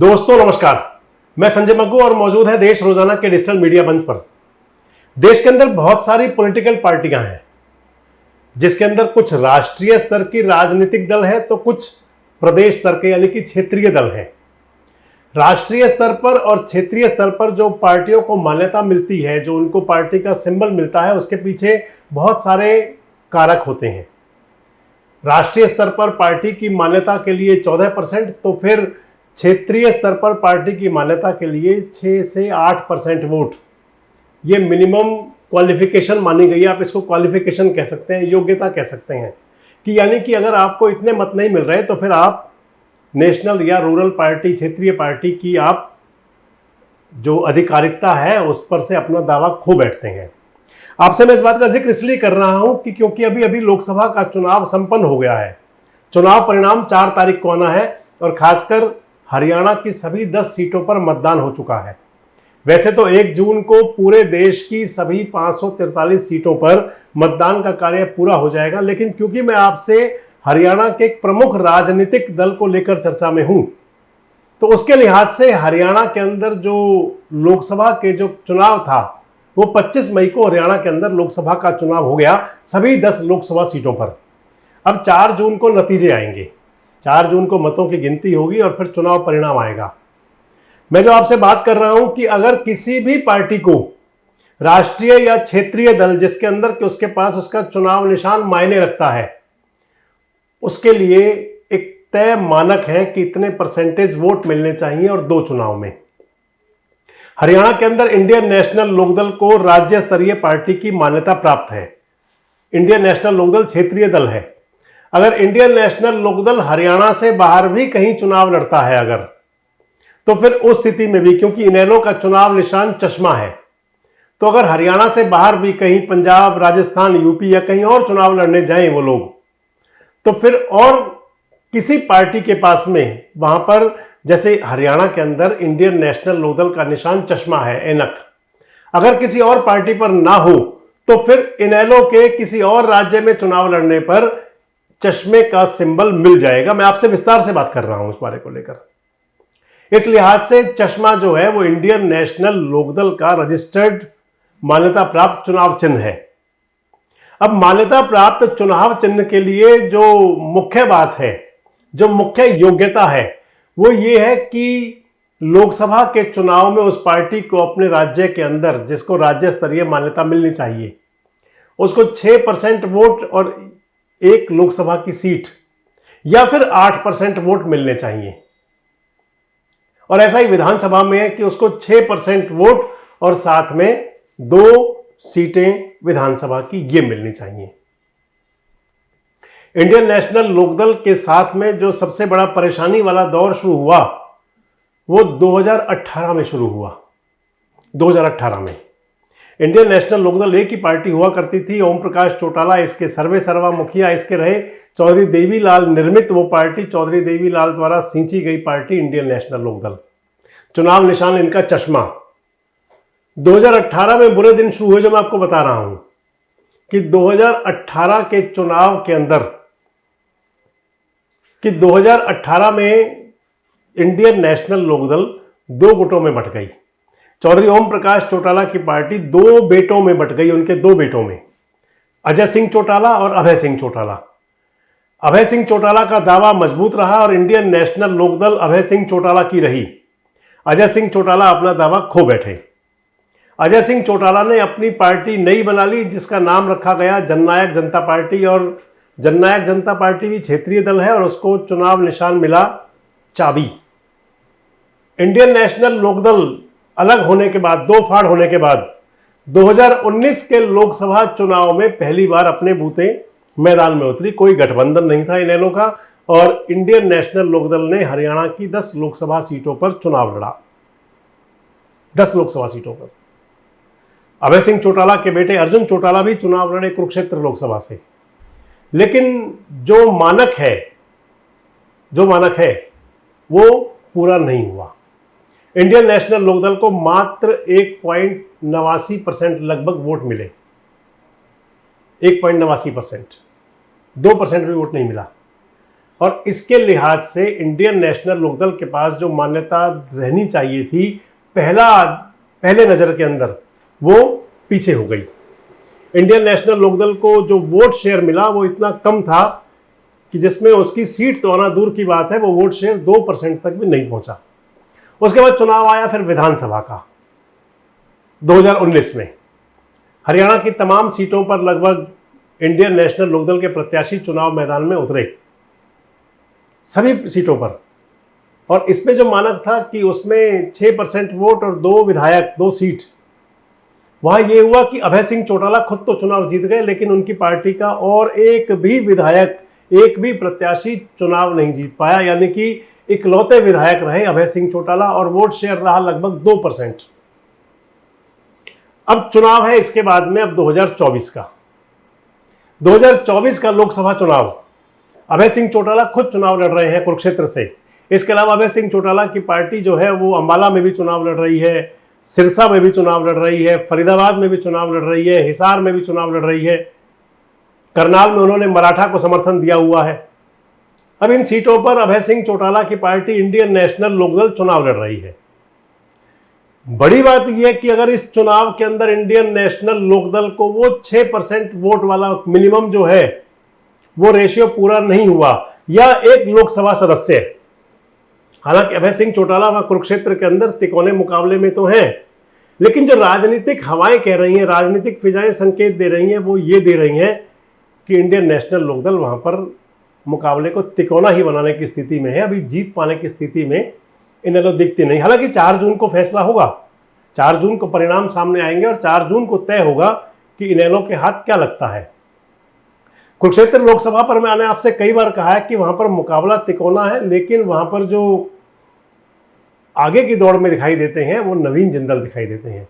दोस्तों नमस्कार, मैं संजय मग्गू और मौजूद है देश रोजाना के डिजिटल मीडिया मंच पर। देश के अंदर बहुत सारी पॉलिटिकल पार्टियां हैं, जिसके अंदर कुछ राष्ट्रीय स्तर की राजनीतिक दल है तो कुछ प्रदेश स्तर के यानी कि क्षेत्रीय दल हैं। राष्ट्रीय स्तर पर और क्षेत्रीय स्तर पर जो पार्टियों को मान्यता मिलती है, जो उनको पार्टी का सिंबल मिलता है, उसके पीछे बहुत सारे कारक होते हैं। राष्ट्रीय स्तर पर पार्टी की मान्यता के लिए 14%, तो फिर क्षेत्रीय स्तर पर पार्टी की मान्यता के लिए 6 से 8% वोट, ये मिनिमम क्वालिफिकेशन मानी गई है। आप इसको क्वालिफिकेशन कह सकते हैं, योग्यता कह सकते हैं कि यानी कि अगर आपको इतने मत नहीं मिल रहे तो फिर आप नेशनल या रूरल पार्टी, क्षेत्रीय पार्टी की आप जो आधिकारिकता है उस पर से अपना दावा खो बैठते हैं। आपसे मैं इस बात का जिक्र इसलिए कर रहा हूं कि क्योंकि अभी लोकसभा का चुनाव संपन्न हो गया है। चुनाव परिणाम 4 तारीख को आना है और खासकर हरियाणा की सभी 10 सीटों पर मतदान हो चुका है। वैसे तो 1 जून को पूरे देश की सभी 543 सीटों पर मतदान का कार्य पूरा हो जाएगा, लेकिन क्योंकि मैं आपसे हरियाणा के एक प्रमुख राजनीतिक दल को लेकर चर्चा में हूं, तो उसके लिहाज से हरियाणा के अंदर जो लोकसभा के जो चुनाव था वो 25 मई को हरियाणा के अंदर लोकसभा का चुनाव हो गया सभी 10 लोकसभा सीटों पर। अब 4 जून को नतीजे आएंगे, 4 जून को मतों की गिनती होगी और फिर चुनाव परिणाम आएगा। मैं जो आपसे बात कर रहा हूं कि अगर किसी भी पार्टी को राष्ट्रीय या क्षेत्रीय दल जिसके अंदर कि उसके पास उसका चुनाव निशान मायने रखता है, उसके लिए एक तय मानक है कि इतने परसेंटेज वोट मिलने चाहिए। और 2 चुनाव में हरियाणा के अंदर इंडियन नेशनल लोकदल को राज्य स्तरीय पार्टी की मान्यता प्राप्त है। इंडियन नेशनल लोकदल क्षेत्रीय दल है। अगर इंडियन नेशनल लोकदल हरियाणा से बाहर भी कहीं चुनाव लड़ता है अगर, तो फिर उस स्थिति में भी, क्योंकि इनेलो का चुनाव निशान चश्मा है, तो अगर हरियाणा से बाहर भी कहीं पंजाब, राजस्थान, यूपी या कहीं और चुनाव लड़ने जाएं वो लोग, तो फिर और किसी पार्टी के पास में वहां पर, जैसे हरियाणा के अंदर इंडियन नेशनल लोकदल का निशान चश्मा है, ऐनक, अगर किसी और पार्टी पर ना हो तो फिर इनेलो के किसी और राज्य में चुनाव लड़ने पर चश्मे का सिंबल मिल जाएगा। मैं आपसे विस्तार से बात कर रहा हूं इस बारे को लेकर। इस लिहाज से चश्मा जो है वो इंडियन नेशनल लोकदल का रजिस्टर्ड मान्यता प्राप्त चुनाव चिन्ह है। अब मान्यता प्राप्त चुनाव चिन्ह के लिए जो मुख्य बात है, जो मुख्य योग्यता है, वो ये है कि लोकसभा के चुनाव में उस पार्टी को अपने राज्य के अंदर, जिसको राज्य स्तरीय मान्यता मिलनी चाहिए, उसको 6% वोट और 1 लोकसभा की सीट या फिर 8% वोट मिलने चाहिए। और ऐसा ही विधानसभा में है कि उसको 6% वोट और साथ में 2 सीटें विधानसभा की ये मिलनी चाहिए। इंडियन नेशनल लोकदल के साथ में जो सबसे बड़ा परेशानी वाला दौर शुरू हुआ वो 2018 में शुरू हुआ। 2018 में इंडियन नेशनल लोकदल एक ही पार्टी हुआ करती थी, ओम प्रकाश चौटाला इसके सर्वे सर्वा मुखिया इसके रहे, चौधरी देवीलाल निर्मित वो पार्टी, चौधरी देवीलाल द्वारा सींची गई पार्टी इंडियन नेशनल लोकदल। चुनाव निशान इनका चश्मा। 2018 में बुरे दिन शुरू हुए, जो मैं आपको बता रहा हूं कि 2018 के चुनाव के अंदर, कि 2018 में इंडियन नेशनल लोकदल 2 गुटों में बंट गई। चौधरी ओम प्रकाश चौटाला की पार्टी 2 बेटों में बंट गई, उनके 2 बेटों में, अजय सिंह चौटाला और अभय सिंह चौटाला। अभय सिंह चौटाला का दावा मजबूत रहा और इंडियन नेशनल लोकदल अभय सिंह चौटाला की रही। अजय सिंह चौटाला अपना दावा खो बैठे। अजय सिंह चौटाला ने अपनी पार्टी नई बना ली, जिसका नाम रखा गया जननायक जनता पार्टी, और जननायक जनता पार्टी भी क्षेत्रीय दल है और उसको चुनाव निशान मिला चाबी। इंडियन नेशनल लोकदल अलग होने के बाद, 2 फाड़ होने के बाद, 2019 के लोकसभा चुनाव में पहली बार अपने बूते मैदान में उतरी। कोई गठबंधन नहीं था इनेलो का और इंडियन नेशनल लोकदल ने हरियाणा की 10 लोकसभा सीटों पर चुनाव लड़ा। 10 लोकसभा सीटों पर अभय सिंह चौटाला के बेटे अर्जुन चौटाला भी चुनाव लड़े कुरुक्षेत्र लोकसभा से। लेकिन जो मानक है वो पूरा नहीं हुआ। इंडियन नेशनल लोकदल को मात्र 1.89% लगभग वोट मिले। 1.89%, 2% भी वोट नहीं मिला। और इसके लिहाज से इंडियन नेशनल लोकदल के पास जो मान्यता रहनी चाहिए थी पहले नज़र के अंदर, वो पीछे हो गई। इंडियन नेशनल लोकदल को जो वोट शेयर मिला वो इतना कम था कि जिसमें उसकी सीट तो आना दूर की बात है, वो वोट शेयर 2% तक भी नहीं पहुंचा। उसके बाद चुनाव आया फिर विधानसभा का 2019 में। हरियाणा की तमाम सीटों पर लगभग इंडियन नेशनल लोकदल के प्रत्याशी चुनाव मैदान में उतरे, सभी सीटों पर। और इसमें जो मानक था कि उसमें 6% वोट और 2 विधायक, 2 सीट, वहां यह हुआ कि अभय सिंह चौटाला खुद तो चुनाव जीत गए, लेकिन उनकी पार्टी का और एक भी विधायक, एक भी प्रत्याशी चुनाव नहीं जीत पाया। यानी कि इकलौते विधायक रहे अभय सिंह चौटाला और वोट शेयर रहा लगभग 2%। अब चुनाव है इसके बाद में, अब 2024 का लोकसभा चुनाव। अभय सिंह चौटाला खुद चुनाव लड़ रहे हैं कुरुक्षेत्र से। इसके अलावा अभय सिंह चौटाला की पार्टी जो है वो अंबाला में भी चुनाव लड़ रही है, सिरसा में भी चुनाव लड़ रही है, फरीदाबाद में भी चुनाव लड़ रही है, हिसार में भी चुनाव लड़ रही है, करनाल में उन्होंने मराठा को समर्थन दिया हुआ है। अब इन सीटों पर अभय सिंह चौटाला की पार्टी इंडियन नेशनल लोकदल चुनाव लड़ रही है। बड़ी बात यह है कि अगर इस चुनाव के अंदर इंडियन नेशनल लोकदल को वो 6% वोट वाला मिनिमम जो है वो रेशियो पूरा नहीं हुआ, या एक लोकसभा सदस्य, हालांकि अभय सिंह चौटाला वहां कुरुक्षेत्र के अंदर तिकोने मुकाबले में तो हैं, लेकिन जो राजनीतिक हवाएं कह रही हैं, राजनीतिक फिजाएं संकेत दे रही हैं, वो ये दे रही हैं कि इंडियन नेशनल लोकदल वहां पर मुकाबले को तिकोना ही बनाने की स्थिति में है। अभी जीत पाने की स्थिति में इनेलो दिखती नहीं। हालांकि 4 जून को फैसला होगा, 4 जून को परिणाम सामने आएंगे और 4 जून को तय होगा कि इनेलो के हाथ क्या लगता है। कुरुक्षेत्र लोकसभा पर मैंने आपसे कई बार कहा है कि वहां पर मुकाबला तिकोना है, लेकिन वहां पर जो आगे की दौड़ में दिखाई देते हैं वो नवीन जिंदल दिखाई देते हैं।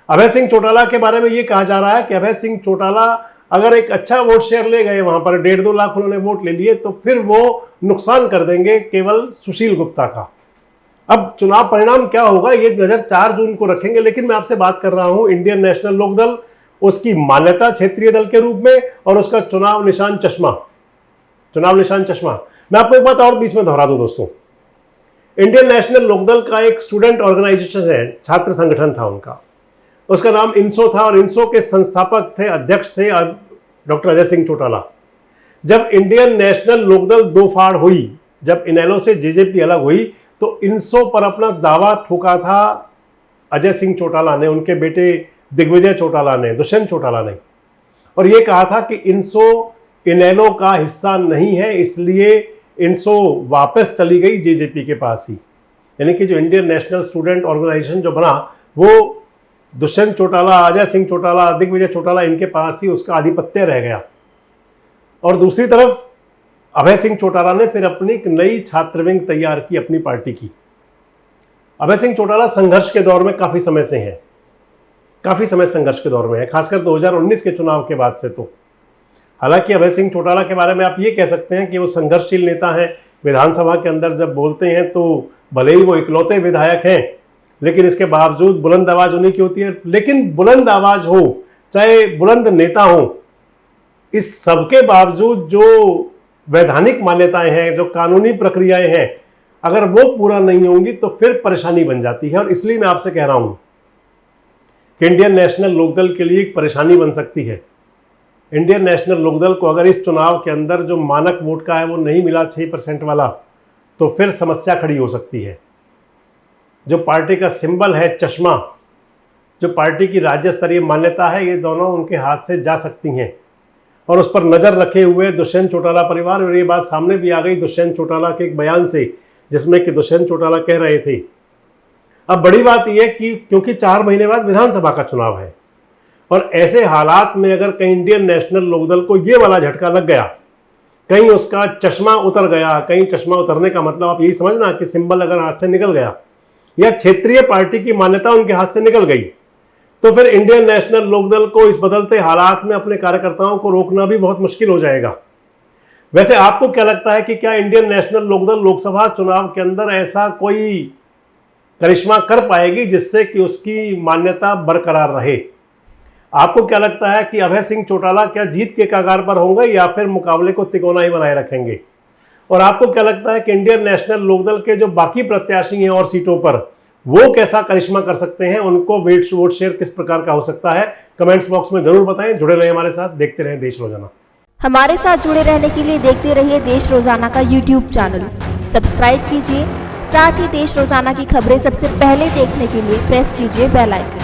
अभय सिंह चौटाला के बारे में ये कहा जा रहा है कि अभय सिंह चौटाला अगर एक अच्छा वोट शेयर ले गए, वहां पर 1.5-2 लाख उन्होंने वोट ले लिए, तो फिर वो नुकसान कर देंगे केवल सुशील गुप्ता का। अब चुनाव परिणाम क्या होगा ये नजर 4 जून को रखेंगे, लेकिन मैं आपसे बात कर रहा हूं इंडियन नेशनल लोकदल, उसकी मान्यता क्षेत्रीय दल के रूप में और उसका चुनाव निशान चश्मा। मैं आपको एक बात और बीच में दोहरा दूं दोस्तों, इंडियन नेशनल लोकदल का एक स्टूडेंट ऑर्गेनाइजेशन है, छात्र संगठन था उनका, उसका नाम इनसो था और इनसो के संस्थापक थे, अध्यक्ष थे डॉक्टर अजय सिंह चौटाला। जब इंडियन नेशनल लोकदल दो फाड़ हुई, जब इनेलो से जेजेपी अलग हुई, तो इनसो पर अपना दावा ठोका था अजय सिंह चौटाला ने, उनके बेटे दिग्विजय चौटाला ने, दुष्यंत चौटाला ने, और यह कहा था कि इनसो इनेलो का हिस्सा नहीं है, इसलिए इनसो वापस चली गई जेजेपी के पास ही। यानी कि जो इंडियन नेशनल स्टूडेंट ऑर्गेनाइजेशन जो बना वो दुष्यंत चौटाला, अजय सिंह चौटाला, दिग्विजय चौटाला, इनके पास ही उसका आधिपत्य रह गया। और दूसरी तरफ अभय सिंह चौटाला ने फिर अपनी एक नई छात्र विंग तैयार की, अपनी पार्टी की। अभय सिंह चौटाला संघर्ष के दौर में काफी समय से हैं, काफी समय संघर्ष के दौर में है, खासकर 2019 के चुनाव के बाद से। तो हालांकि अभय सिंह चौटाला के बारे में आप ये कह सकते हैं कि वो संघर्षशील नेता हैं, विधानसभा के अंदर जब बोलते हैं तो भले ही वो इकलौते विधायक हैं, लेकिन इसके बावजूद बुलंद आवाज उन्हीं की होती है। लेकिन बुलंद आवाज हो, चाहे बुलंद नेता हो, इस सबके बावजूद जो वैधानिक मान्यताएं हैं, जो कानूनी प्रक्रियाएं हैं, अगर वो पूरा नहीं होंगी तो फिर परेशानी बन जाती है। और इसलिए मैं आपसे कह रहा हूं कि इंडियन नेशनल लोकदल के लिए एक परेशानी बन सकती है। इंडियन नेशनल लोकदल को अगर इस चुनाव के अंदर जो मानक वोट का है वो नहीं मिला 6% वाला, तो फिर समस्या खड़ी हो सकती है। जो पार्टी का सिंबल है चश्मा, जो पार्टी की राज्य स्तरीय मान्यता है, ये दोनों उनके हाथ से जा सकती हैं। और उस पर नजर रखे हुए दुष्यंत चौटाला परिवार, और ये बात सामने भी आ गई दुष्यंत चौटाला के एक बयान से, जिसमें कि दुष्यंत चौटाला कह रहे थे। अब बड़ी बात यह कि क्योंकि 4 महीने बाद विधानसभा का चुनाव है, और ऐसे हालात में अगर कहीं इंडियन नेशनल लोकदल को ये वाला झटका लग गया, कहीं उसका चश्मा उतर गया, कहीं चश्मा उतरने का मतलब आप यही समझना कि सिंबल अगर हाथ से निकल गया या क्षेत्रीय पार्टी की मान्यता उनके हाथ से निकल गई, तो फिर इंडियन नेशनल लोकदल को इस बदलते हालात में अपने कार्यकर्ताओं को रोकना भी बहुत मुश्किल हो जाएगा। वैसे आपको क्या लगता है कि क्या इंडियन नेशनल लोकदल लोकसभा चुनाव के अंदर ऐसा कोई करिश्मा कर पाएगी जिससे कि उसकी मान्यता बरकरार रहे? आपको क्या लगता है कि अभय सिंह चौटाला क्या जीत के कगार पर होंगे या फिर मुकाबले को तिकोना ही बनाए रखेंगे? और आपको क्या लगता है कि इंडियन नेशनल लोकदल के जो बाकी प्रत्याशी हैं और सीटों पर वो कैसा करिश्मा कर सकते हैं, उनको वोट शेयर किस प्रकार का हो सकता है, कमेंट्स बॉक्स में जरूर बताएं। जुड़े रहे हमारे साथ, देखते रहें देश रोजाना। हमारे साथ जुड़े रहने के लिए देखते रहिए देश रोजाना का यूट्यूब चैनल सब्सक्राइब कीजिए। साथ ही देश रोजाना की खबरें सबसे पहले देखने के लिए प्रेस कीजिए बेल आइकन।